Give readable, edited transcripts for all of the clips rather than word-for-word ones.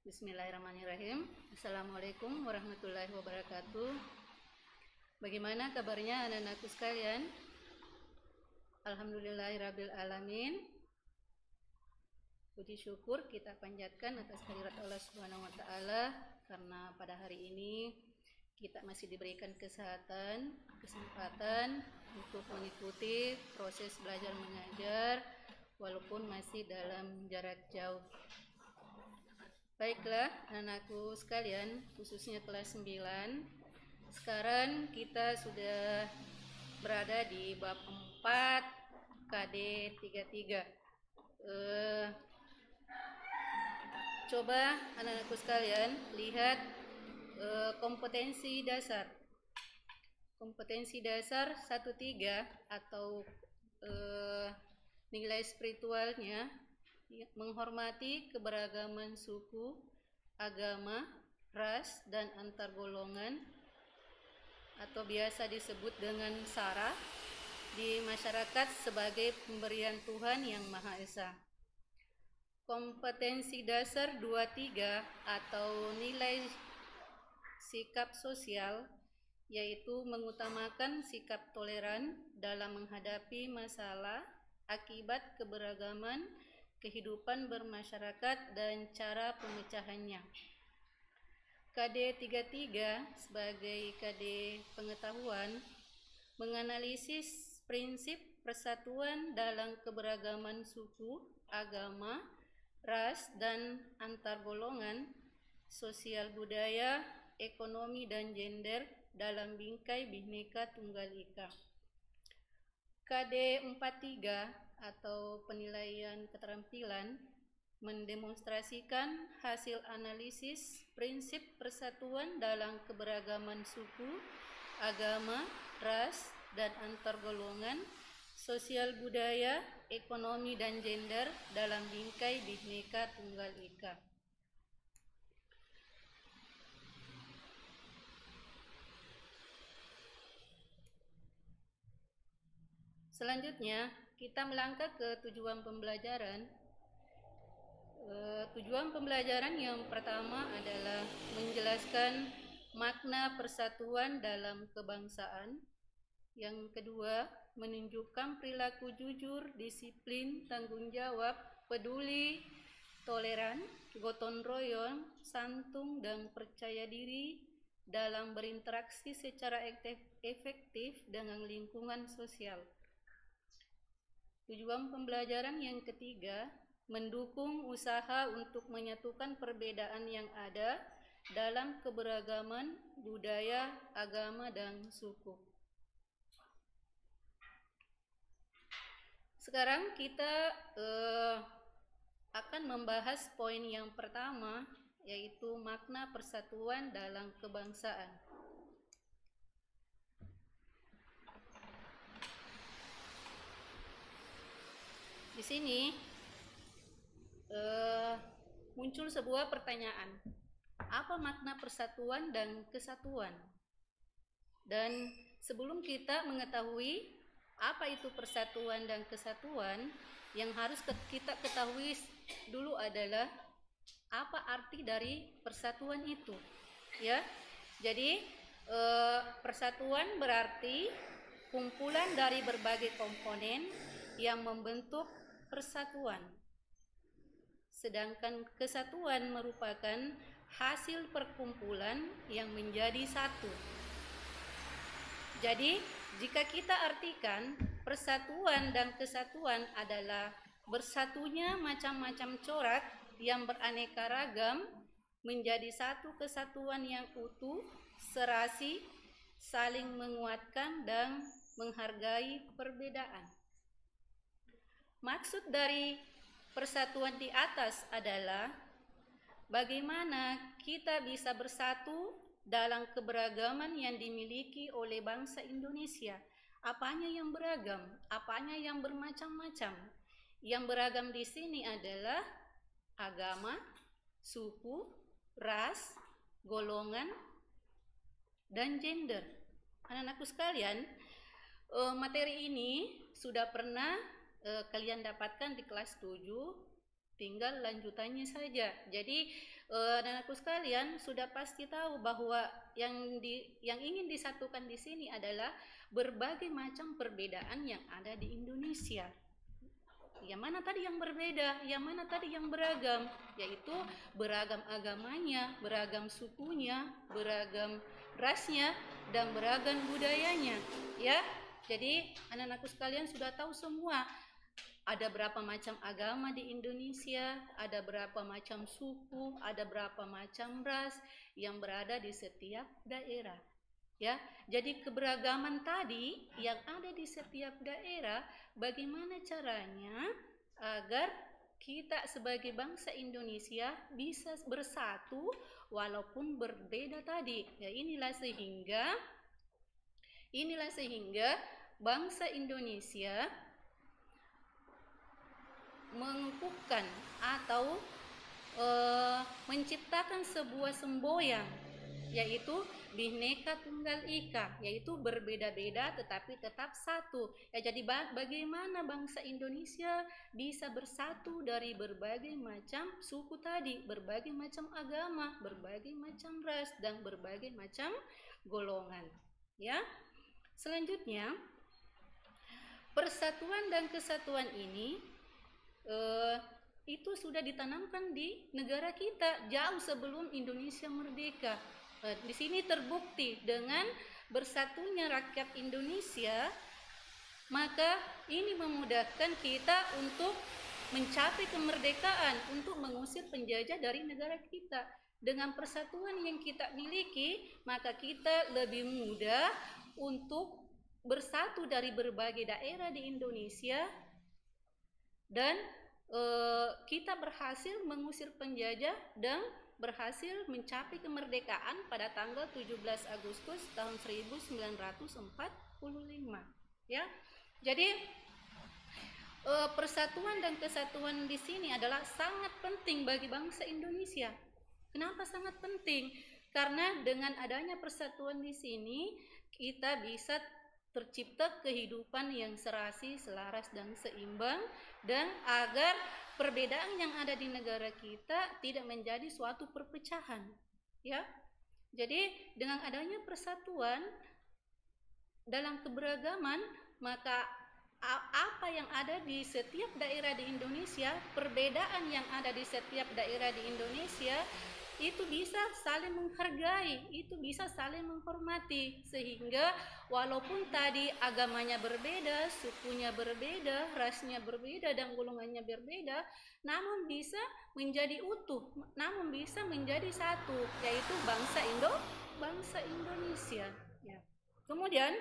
Bismillahirrahmanirrahim. Assalamualaikum warahmatullahi wabarakatuh. Bagaimana kabarnya anak-anakku sekalian? Alhamdulillahirabbil alamin. Puji syukur kita panjatkan atas kehadirat Allah Subhanahu wa taala karena pada hari ini kita masih diberikan kesempatan untuk mengikuti proses belajar mengajar walaupun masih dalam jarak jauh. Baiklah, anak-anakku sekalian, khususnya kelas 9. Sekarang kita sudah berada di bab 4 KD 33. Coba anak-anakku sekalian lihat kompetensi dasar. Kompetensi dasar 1-3 atau nilai spiritualnya menghormati keberagaman suku, agama, ras, dan antar golongan atau biasa disebut dengan SARA di masyarakat sebagai pemberian Tuhan yang Maha Esa. Kompetensi dasar 2-3 atau nilai sikap sosial yaitu mengutamakan sikap toleran dalam menghadapi masalah akibat keberagaman kehidupan bermasyarakat dan cara pemecahannya. KD 33 sebagai KD pengetahuan menganalisis prinsip persatuan dalam keberagaman suku, agama, ras, dan antar golongan, sosial budaya, ekonomi, dan gender dalam bingkai Bhinneka Tunggal Ika. KD 43 atau penilaian keterampilan mendemonstrasikan hasil analisis prinsip persatuan dalam keberagaman suku, agama, ras, dan antar golongan, sosial budaya, ekonomi, dan gender dalam bingkai Bhinneka Tunggal Ika. Selanjutnya, kita melangkah ke tujuan pembelajaran. Tujuan pembelajaran yang pertama adalah menjelaskan makna persatuan dalam kebangsaan. Yang kedua, menunjukkan perilaku jujur, disiplin, tanggung jawab, peduli, toleran, gotong royong, santun, dan percaya diri dalam berinteraksi secara efektif dengan lingkungan sosial. Tujuan pembelajaran yang ketiga, mendukung usaha untuk menyatukan perbedaan yang ada dalam keberagaman budaya, agama, dan suku. Sekarang kita akan membahas poin yang pertama, yaitu makna persatuan dalam kebangsaan. Di sini muncul sebuah pertanyaan, apa makna persatuan dan kesatuan? Dan sebelum kita mengetahui apa itu persatuan dan kesatuan, yang harus kita ketahui dulu adalah apa arti dari persatuan itu, ya. Jadi persatuan berarti kumpulan dari berbagai komponen yang membentuk persatuan. Sedangkan kesatuan merupakan hasil perkumpulan yang menjadi satu. Jadi, jika kita artikan persatuan dan kesatuan adalah bersatunya macam-macam corak yang beraneka ragam menjadi satu kesatuan yang utuh, serasi, saling menguatkan dan menghargai perbedaan. Maksud dari persatuan di atas adalah bagaimana kita bisa bersatu dalam keberagaman yang dimiliki oleh bangsa Indonesia. Apanya yang beragam, apanya yang bermacam-macam. Yang beragam di sini adalah agama, suku, ras, golongan, dan gender. Anak-anakku sekalian, materi ini sudah pernah kalian dapatkan di kelas 7, tinggal lanjutannya saja. Jadi Dan aku sekalian sudah pasti tahu bahwa yang ingin disatukan di sini adalah berbagai macam perbedaan yang ada di Indonesia. Yang mana tadi yang berbeda, yang mana tadi yang beragam, yaitu beragam agamanya, beragam sukunya, beragam rasnya, dan beragam budayanya, ya. Jadi anak-anakku sekalian sudah tahu semua ada berapa macam agama di Indonesia, ada berapa macam suku, ada berapa macam ras yang berada di setiap daerah. Ya, jadi keberagaman tadi yang ada di setiap daerah, bagaimana caranya agar kita sebagai bangsa Indonesia bisa bersatu walaupun berbeda tadi. Ya, inilah sehingga bangsa Indonesia mengukuhkan atau menciptakan sebuah semboyan, yaitu Bhinneka Tunggal Ika, yaitu berbeda-beda tetapi tetap satu. Ya, jadi bagaimana bangsa Indonesia bisa bersatu dari berbagai macam suku tadi, berbagai macam agama, berbagai macam ras, dan berbagai macam golongan. Ya, selanjutnya persatuan dan kesatuan ini itu sudah ditanamkan di negara kita jauh sebelum Indonesia merdeka. Di sini terbukti dengan bersatunya rakyat Indonesia, maka ini memudahkan kita untuk mencapai kemerdekaan, untuk mengusir penjajah dari negara kita. Dengan persatuan yang kita miliki, maka kita lebih mudah untuk bersatu dari berbagai daerah di Indonesia, dan kita berhasil mengusir penjajah dan berhasil mencapai kemerdekaan pada tanggal 17 Agustus tahun 1945. Ya, jadi persatuan dan kesatuan di sini adalah sangat penting bagi bangsa Indonesia. Kenapa sangat penting? Karena dengan adanya persatuan di sini kita bisa tercipta kehidupan yang serasi, selaras, dan seimbang, dan agar perbedaan yang ada di negara kita tidak menjadi suatu perpecahan. Ya, jadi dengan adanya persatuan dalam keberagaman, maka apa yang ada di setiap daerah di Indonesia, perbedaan yang ada di setiap daerah di Indonesia itu bisa saling menghargai, itu bisa saling menghormati, sehingga walaupun tadi agamanya berbeda, sukunya berbeda, rasnya berbeda, dan golongannya berbeda, namun bisa menjadi utuh, namun bisa menjadi satu, yaitu bangsa Indonesia. Ya. Kemudian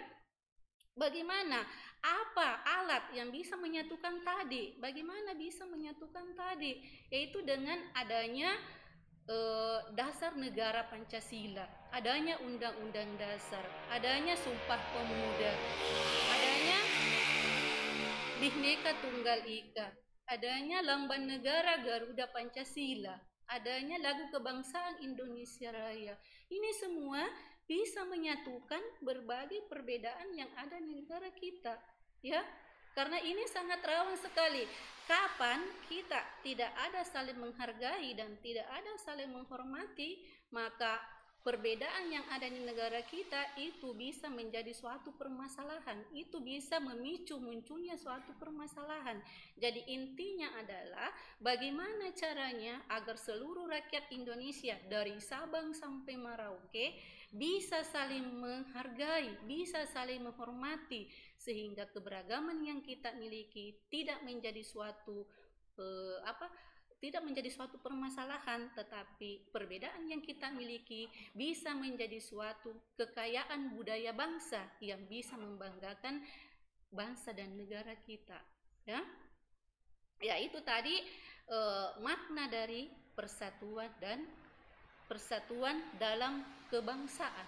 bagaimana? Apa alat yang bisa menyatukan tadi? Bagaimana bisa menyatukan tadi? Yaitu dengan adanya dasar negara Pancasila, adanya undang-undang dasar, adanya Sumpah Pemuda, adanya Bhinneka Tunggal Ika, adanya Lambang Negara Garuda Pancasila, adanya Lagu Kebangsaan Indonesia Raya. Ini semua bisa menyatukan berbagai perbedaan yang ada di negara kita, ya. Karena ini sangat rawan sekali. Kapan kita tidak ada saling menghargai dan tidak ada saling menghormati, maka perbedaan yang ada di negara kita itu bisa menjadi suatu permasalahan, itu bisa memicu munculnya suatu permasalahan. Jadi intinya adalah bagaimana caranya agar seluruh rakyat Indonesia dari Sabang sampai Merauke bisa saling menghargai, bisa saling menghormati, sehingga keberagaman yang kita miliki tidak menjadi suatu tidak menjadi suatu permasalahan, tetapi perbedaan yang kita miliki bisa menjadi suatu kekayaan budaya bangsa yang bisa membanggakan bangsa dan negara kita. Ya, ya itu tadi makna dari persatuan dan persatuan dalam kebangsaan.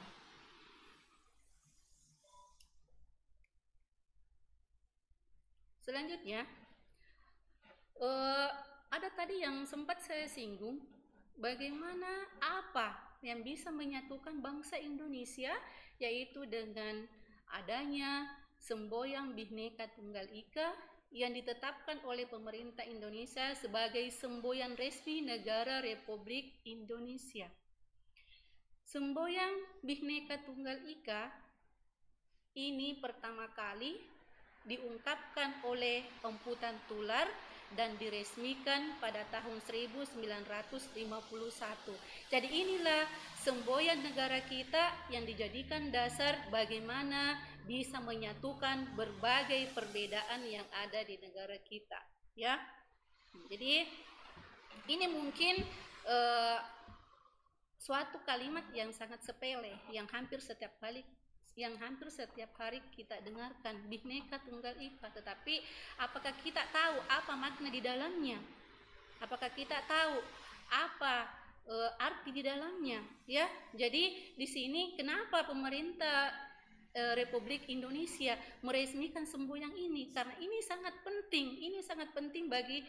Selanjutnya, ada tadi yang sempat saya singgung, bagaimana apa yang bisa menyatukan bangsa Indonesia, yaitu dengan adanya semboyan Bhinneka Tunggal Ika, yang ditetapkan oleh pemerintah Indonesia sebagai semboyan resmi negara Republik Indonesia. Semboyan Bhinneka Tunggal Ika ini pertama kali diungkapkan oleh Empu Tular dan diresmikan pada tahun 1951. Jadi inilah semboyan negara kita yang dijadikan dasar bagaimana bisa menyatukan berbagai perbedaan yang ada di negara kita, ya. Jadi ini mungkin suatu kalimat yang sangat sepele yang hampir setiap hari kita dengarkan, Bhinneka Tunggal Ika, tetapi apakah kita tahu apa makna di dalamnya? Apakah kita tahu apa arti di dalamnya? Ya, jadi di sini kenapa pemerintah Republik Indonesia meresmikan semboyan ini? Karena ini sangat penting bagi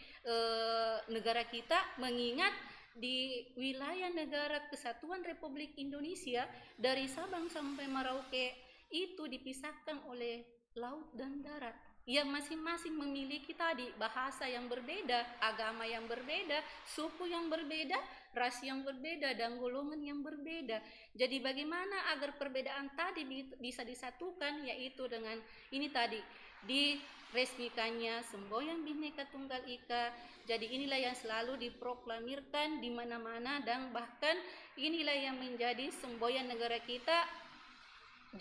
negara kita, mengingat di wilayah negara Kesatuan Republik Indonesia dari Sabang sampai Merauke itu dipisahkan oleh laut dan darat yang masing-masing memiliki tadi bahasa yang berbeda, agama yang berbeda, suku yang berbeda, ras yang berbeda, dan golongan yang berbeda. Jadi bagaimana agar perbedaan tadi bisa disatukan, yaitu dengan ini tadi, diresmikannya semboyan Bhinneka Tunggal Ika. Jadi inilah yang selalu diproklamirkan di mana-mana, dan bahkan inilah yang menjadi semboyan negara kita.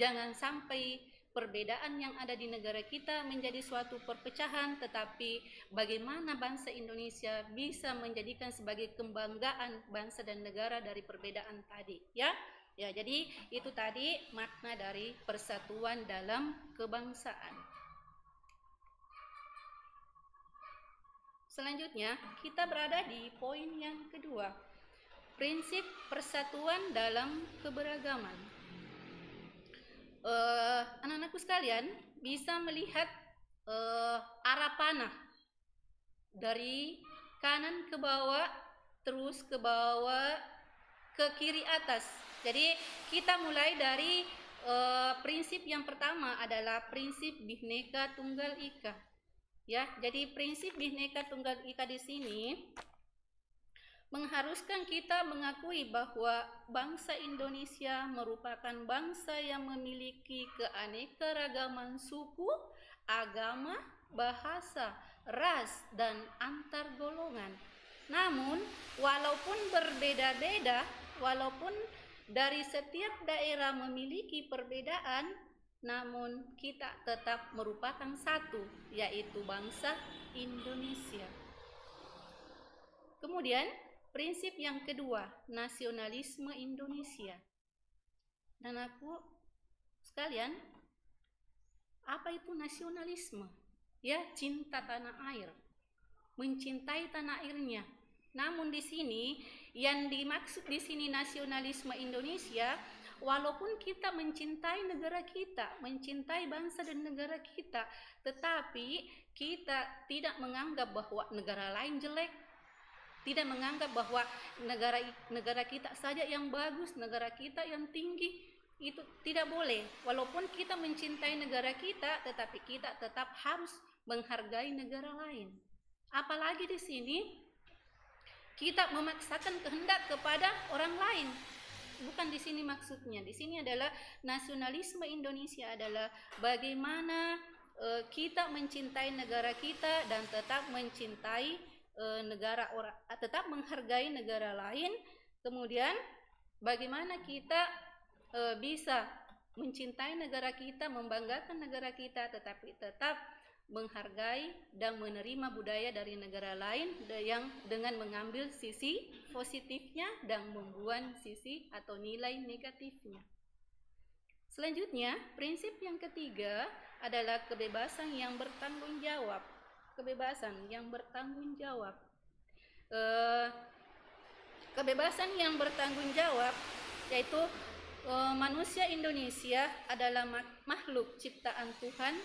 Jangan sampai perbedaan yang ada di negara kita menjadi suatu perpecahan, tetapi bagaimana bangsa Indonesia bisa menjadikan sebagai kebanggaan bangsa dan negara dari perbedaan tadi, ya. Ya, jadi itu tadi makna dari persatuan dalam kebangsaan. Selanjutnya, kita berada di poin yang kedua, prinsip persatuan dalam keberagaman. Anak-anakku sekalian bisa melihat arah panah dari kanan ke bawah, terus ke bawah, ke kiri atas. Jadi kita mulai dari prinsip yang pertama adalah prinsip Bhinneka Tunggal Ika. Ya, jadi prinsip Bhinneka Tunggal Ika di sini mengharuskan kita mengakui bahwa bangsa Indonesia merupakan bangsa yang memiliki keanekaragaman suku, agama, bahasa, ras, dan antar golongan. Namun, walaupun berbeda-beda, walaupun dari setiap daerah memiliki perbedaan, namun kita tetap merupakan satu, yaitu bangsa Indonesia. Kemudian, prinsip yang kedua, nasionalisme Indonesia. Dan aku sekalian, apa itu nasionalisme? Ya, cinta tanah air, mencintai tanah airnya. Namun di sini yang dimaksud di sini nasionalisme Indonesia, walaupun kita mencintai negara kita, mencintai bangsa dan negara kita, tetapi kita tidak menganggap bahwa negara lain jelek, tidak menganggap bahwa negara kita saja yang bagus, negara kita yang tinggi. Itu tidak boleh. Walaupun kita mencintai negara kita, tetapi kita tetap harus menghargai negara lain. Apalagi di sini kita memaksakan kehendak kepada orang lain. Bukan di sini maksudnya. Di sini adalah nasionalisme Indonesia adalah bagaimana kita mencintai negara kita dan tetap mencintai tetap menghargai negara lain. Kemudian bagaimana kita bisa mencintai negara kita, membanggakan negara kita, tetapi tetap menghargai dan menerima budaya dari negara lain yang dengan mengambil sisi positifnya dan membuang sisi atau nilai negatifnya. Selanjutnya, prinsip yang ketiga adalah kebebasan yang bertanggung jawab. Kebebasan yang bertanggung jawab. Kebebasan yang bertanggung jawab yaitu manusia Indonesia adalah makhluk ciptaan Tuhan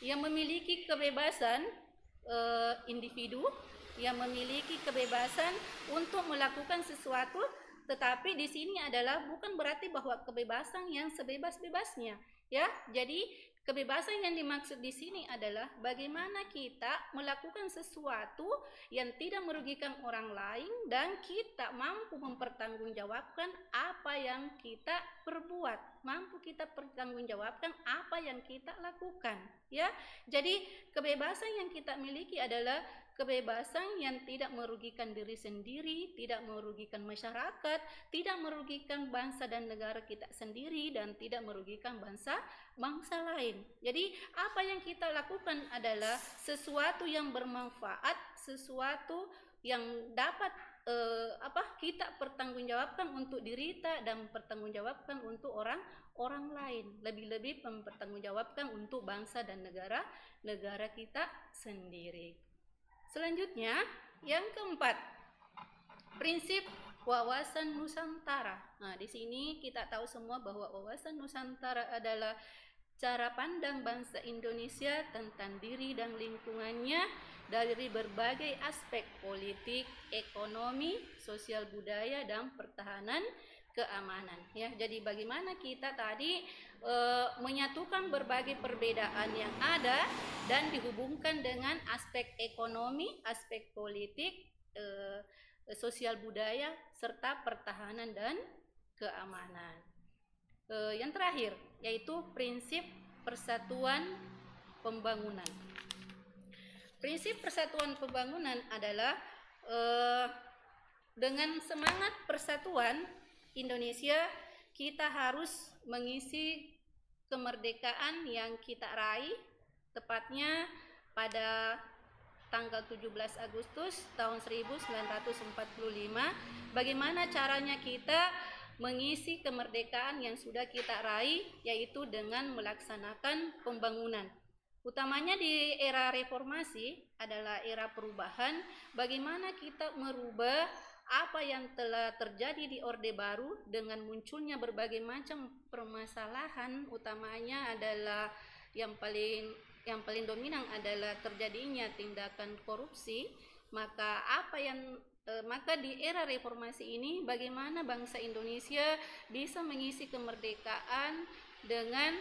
yang memiliki kebebasan individu, yang memiliki kebebasan untuk melakukan sesuatu, tetapi di sini adalah bukan berarti bahwa kebebasan yang sebebas-bebasnya, ya. Jadi Kebebasan yang dimaksud di sini adalah bagaimana kita melakukan sesuatu yang tidak merugikan orang lain dan kita mampu mempertanggungjawabkan apa yang kita perbuat, mampu kita pertanggungjawabkan apa yang kita lakukan, ya. Jadi kebebasan yang kita miliki adalah kebebasan yang tidak merugikan diri sendiri, tidak merugikan masyarakat, tidak merugikan bangsa dan negara kita sendiri, dan tidak merugikan bangsa lain. Jadi apa yang kita lakukan adalah sesuatu yang bermanfaat, sesuatu yang dapat kita pertanggungjawabkan untuk diri kita dan pertanggungjawabkan untuk orang lain, lebih-lebih mempertanggungjawabkan untuk bangsa dan negara kita sendiri. Selanjutnya, yang keempat, prinsip wawasan Nusantara. Nah, di sini kita tahu semua bahwa wawasan Nusantara adalah cara pandang bangsa Indonesia tentang diri dan lingkungannya dari berbagai aspek politik, ekonomi, sosial budaya, dan pertahanan keamanan. Ya, jadi bagaimana kita tadi menyatukan berbagai perbedaan yang ada dan dihubungkan dengan aspek ekonomi, aspek politik, sosial budaya, serta pertahanan dan keamanan. Yang terakhir yaitu prinsip persatuan pembangunan. Prinsip persatuan pembangunan adalah dengan semangat persatuan Indonesia, kita harus mengisi kemerdekaan yang kita raih tepatnya pada tanggal 17 Agustus tahun 1945. Bagaimana caranya kita mengisi kemerdekaan yang sudah kita raih, yaitu dengan melaksanakan pembangunan. Utamanya di era reformasi adalah era perubahan, bagaimana kita merubah apa yang telah terjadi di Orde Baru dengan munculnya berbagai macam permasalahan, utamanya adalah yang paling dominan adalah terjadinya tindakan korupsi. Maka di era reformasi ini bagaimana bangsa Indonesia bisa mengisi kemerdekaan dengan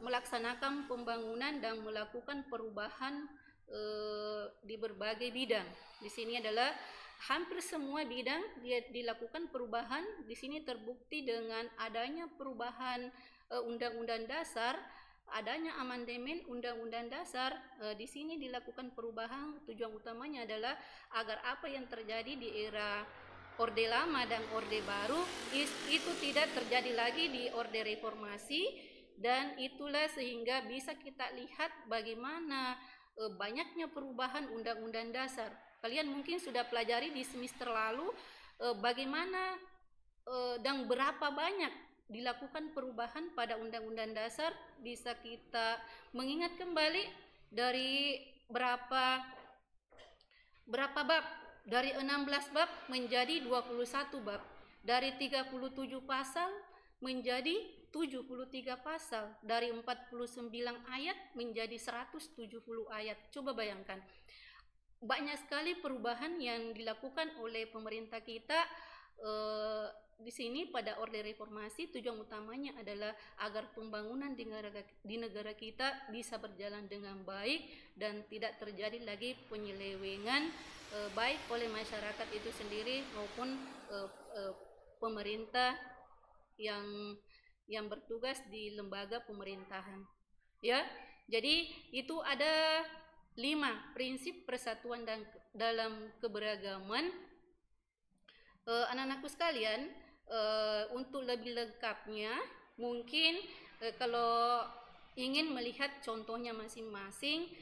melaksanakan pembangunan dan melakukan perubahan di berbagai bidang. Di sini adalah hampir semua bidang dilakukan perubahan. Di sini terbukti dengan adanya perubahan Undang-Undang Dasar, adanya amandemen Undang-Undang Dasar. Di sini dilakukan perubahan, tujuan utamanya adalah agar apa yang terjadi di era Orde Lama dan Orde Baru itu tidak terjadi lagi di Orde Reformasi, dan itulah sehingga bisa kita lihat bagaimana banyaknya perubahan Undang-Undang Dasar. Kalian mungkin sudah pelajari di semester lalu bagaimana dan berapa banyak dilakukan perubahan pada Undang-Undang Dasar. Bisa kita mengingat kembali dari berapa bab, dari 16 bab menjadi 21 bab, dari 37 pasal menjadi 73 pasal, dari 49 ayat menjadi 170 ayat. Coba bayangkan, banyak sekali perubahan yang dilakukan oleh pemerintah kita di sini pada Orde Reformasi. Tujuan utamanya adalah agar pembangunan di negara kita bisa berjalan dengan baik dan tidak terjadi lagi penyelewengan baik oleh masyarakat itu sendiri maupun pemerintah yang bertugas di lembaga pemerintahan. Ya, jadi itu ada 5 prinsip persatuan dan dalam keberagaman. Anak-anakku sekalian, untuk lebih lengkapnya mungkin kalau ingin melihat contohnya masing-masing,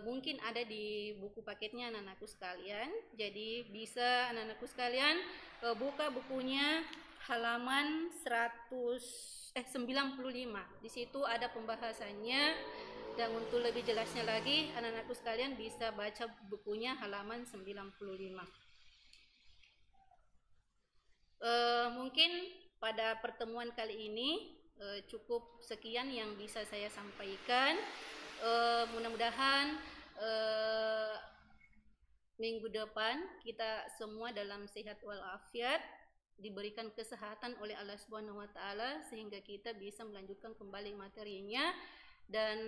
mungkin ada di buku paketnya anak-anakku sekalian. Jadi bisa anak-anakku sekalian buka bukunya halaman 95. Di situ ada pembahasannya, dan untuk lebih jelasnya lagi anak-anakku sekalian bisa baca bukunya halaman 95. Mungkin pada pertemuan kali ini cukup sekian yang bisa saya sampaikan. Mudah-mudahan minggu depan kita semua dalam sehat walafiat diberikan kesehatan oleh Allah Subhanahu wa taala sehingga kita bisa melanjutkan kembali materinya. Dan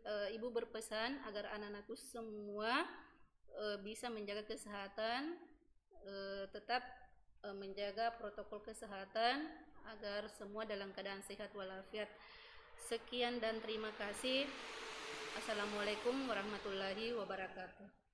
Ibu berpesan agar anak-anakku semua bisa menjaga kesehatan, tetap menjaga protokol kesehatan agar semua dalam keadaan sehat walafiat. Sekian dan terima kasih. Assalamualaikum warahmatullahi wabarakatuh.